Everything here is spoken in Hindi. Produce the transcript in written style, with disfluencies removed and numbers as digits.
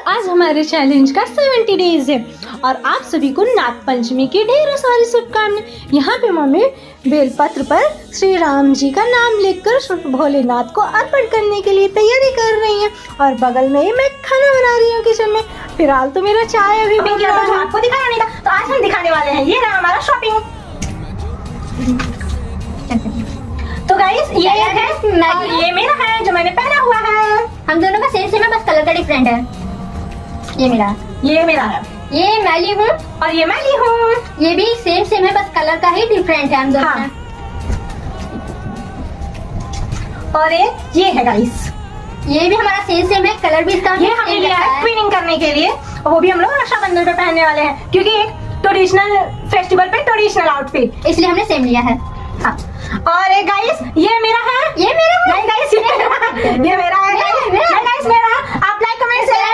आज हमारे चैलेंज का 70 डेज है और आप सभी को नाग पंचमी की ढेरों सारी शुभकामनाएं। यहाँ पे मम्मी बेलपत्र पर श्री राम जी का नाम लिखकर भोलेनाथ को अर्पण करने के लिए तैयारी कर रही हैं और बगल में ही मैं खाना बना रही हूँ किचन में। फिलहाल तो मेरा चाय अभी भी किया था, आपको दिखाया नहीं था, तो आज हम दिखाने वाले हैं। ये रहा हमारा शॉपिंग। तो गाइस ये है और ये मेरा है जो मैंने पहना हुआ है। हम दोनों का सेम है, बस कलर का डिफरेंट है। ये मेरा है, ये मैं ली हूँ और ये मैं ली हूँ। ये भी सेम है, बस कलर का ही डिफरेंट है हम दोनों हाँ। में। और ये है गाइस, ये भी हमारा सेम है, कलर भी इसका ये हमने लिया है ट्विनिंग करने के लिए और वो भी हम लोग रक्षाबंधन पे पहनने वाले हैं क्योंकि एक ट्रेडिशनल फेस्टिवल पे ट्रेडिशनल आउटफिट, इसलिए हमने सेम लिया है। हाँ। और गाइस ये मेरा है, ये मेरा है। नहीं गाइस ये मेरा है, ये मेरा है। गाइस मेरा। आप लाइक कमेंट शेयर